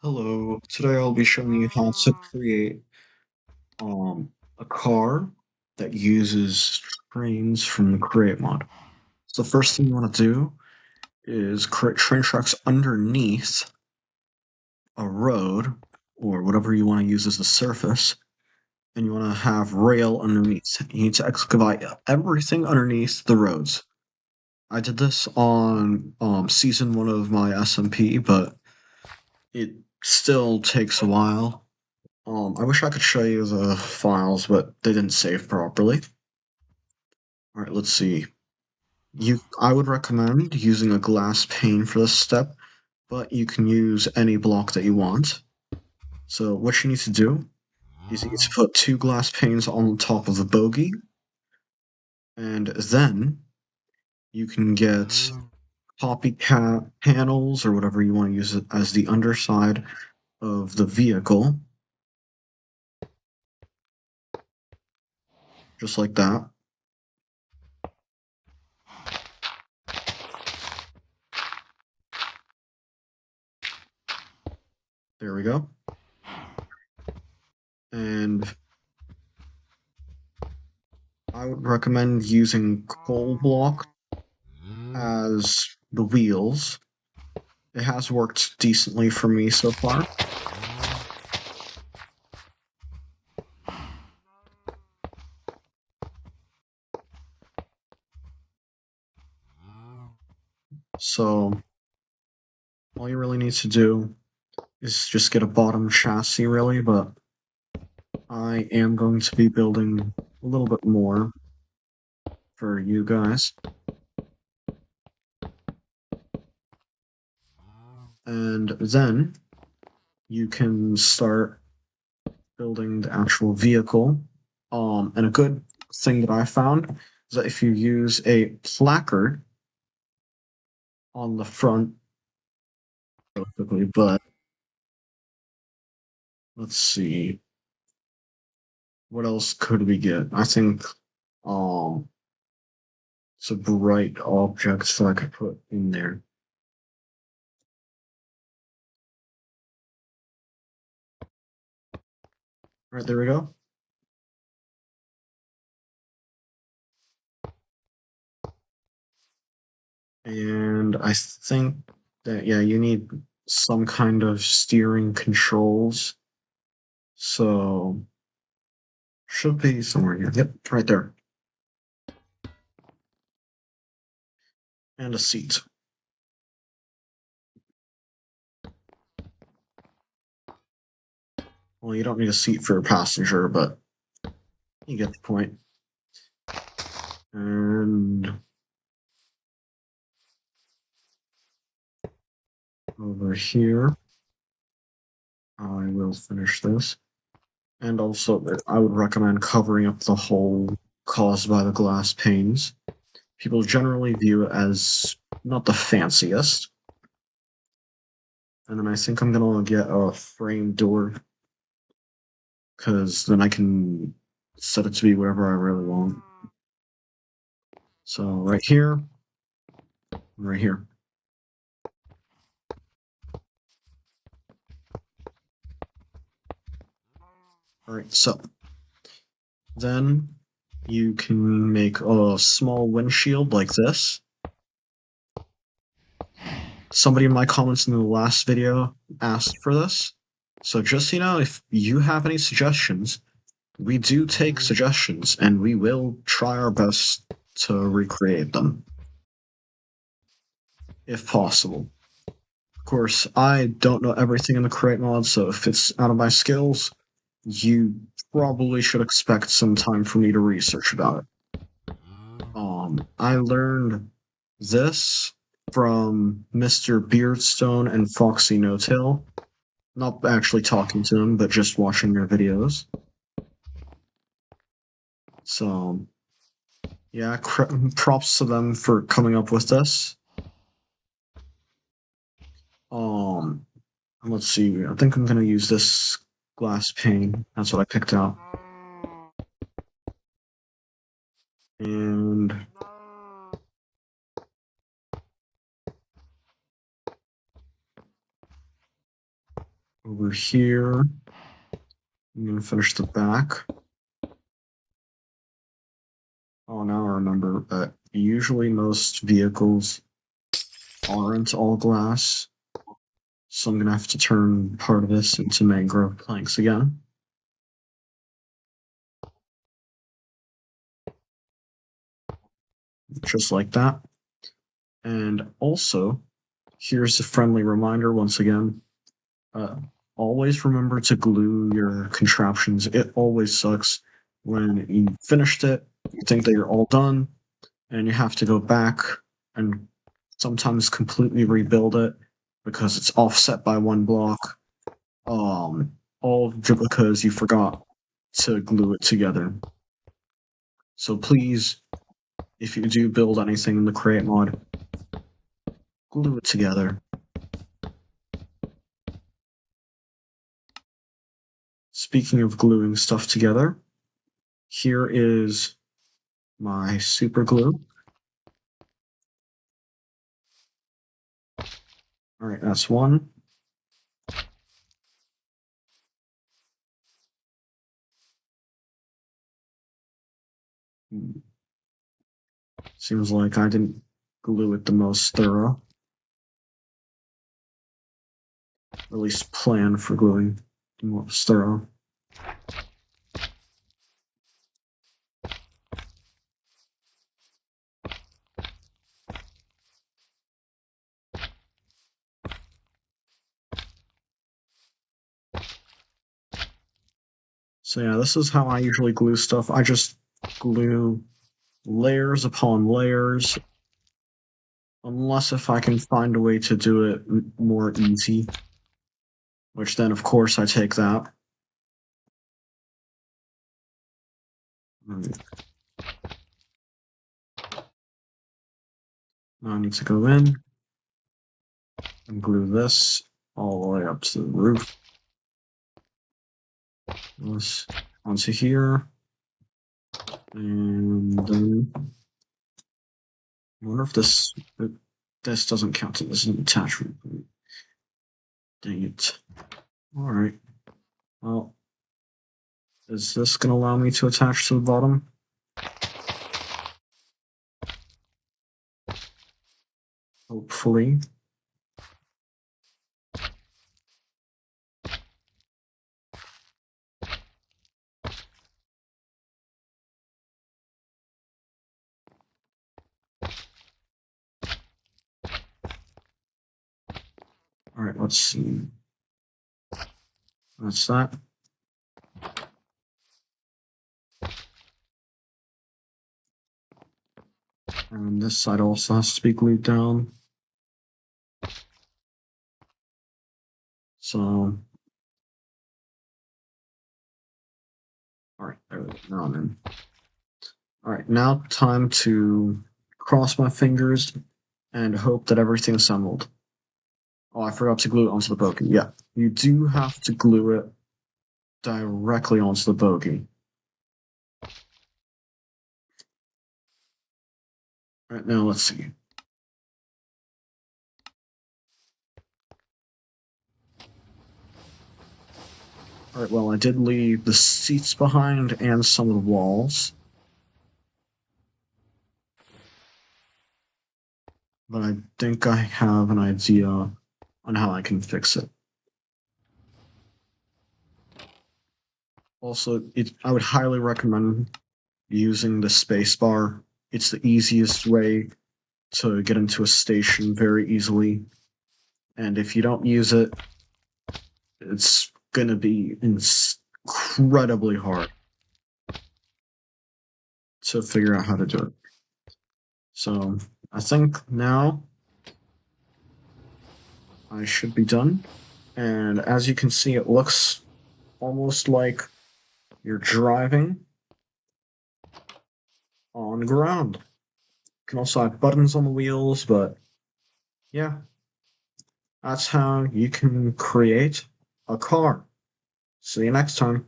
Hello, today I'll be showing you how to create a car that uses trains from the Create mod. So the first thing you want to do is create train tracks underneath a road or whatever you want to use as a surface, and you want to have rail underneath. You need to excavate everything underneath the roads. I did this on season 1 of my SMP, but it still takes a while. I wish I could show you the files, but they didn't save properly. Alright, let's see. I would recommend using a glass pane for this step, but you can use any block that you want. So what you need to do is you need to put 2 glass panes on top of the bogey, and then you can get copycat panels or whatever you want to use it as the underside of the vehicle, just like that. There we go. And I would recommend using coal block as the wheels. It has worked decently for me so far. So all you really need to do is just get a bottom chassis really, but I am going to be building a little bit more for you guys. And then you can start building the actual vehicle. And a good thing that I found is that if you use a placard on the front, really quickly, but let's see. What else could we get? I think um some bright objects that I could put in there. Alright, there we go. And I think that yeah, you need some kind of steering controls. So should be somewhere here. Yep, right there. And a seat. Well, you don't need a seat for a passenger, but you get the point. And over here, I will finish this. And also, I would recommend covering up the hole caused by the glass panes. People generally view it as not the fanciest. And then I think I'm gonna get a frame door, because then I can set it to be wherever I really want. So right here, right here. Alright, so then you can make a small windshield like this. Somebody in my comments in the last video asked for this. So just so you know, if you have any suggestions, we do take suggestions and we will try our best to recreate them, if possible. Of course, I don't know everything in the Create mod, so if it's out of my skills, you probably should expect some time for me to research about it. I learned this from Mr. Beardstone and Foxy No-Tail. Not actually talking to them, but just watching their videos. So, yeah, props to them for coming up with this. Let's see, I think I'm gonna use this glass pane. That's what I picked out. And over here. I'm gonna finish the back. Oh, now I remember that usually most vehicles aren't all glass, so I'm gonna have to turn part of this into mangrove planks again. Just like that. And also, here's a friendly reminder once again. Uh, always remember to glue your contraptions. It always sucks when you finished it, you think that you're all done, and you have to go back and sometimes completely rebuild it because it's offset by one block. All because you forgot to glue it together. So please, if you do build anything in the Create mod, glue it together. Speaking of gluing stuff together, here is my super glue. All right, that's one. Seems like I didn't glue it the most thorough. Or at least plan for gluing the most thorough. So yeah, this is how I usually glue stuff. I just glue layers upon layers, unless if I can find a way to do it more easy, which then of course I take that. Right. Now I need to go in and glue this all the way up to the roof. This onto here. And then I wonder if this doesn't count as an attachment. Dang it. Alright. Well, is this going to allow me to attach to the bottom? Hopefully. Alright, let's see. That's that. And this side also has to be glued down. So, alright, there we go. Now I'm in. Alright, now time to cross my fingers and hope that everything's assembled. Oh, I forgot to glue it onto the bogey. Yeah, you do have to glue it directly onto the bogey. Alright, now let's see. Alright, well, I did leave the seats behind and some of the walls. But I think I have an idea on how I can fix it. Also, I would highly recommend using the spacebar. It's the easiest way to get into a station very easily. And if you don't use it, it's going to be incredibly hard to figure out how to do it. So I think now I should be done. And as you can see, it looks almost like you're driving on ground. You can also have buttons on the wheels, but yeah, that's how you can create a car. See you next time.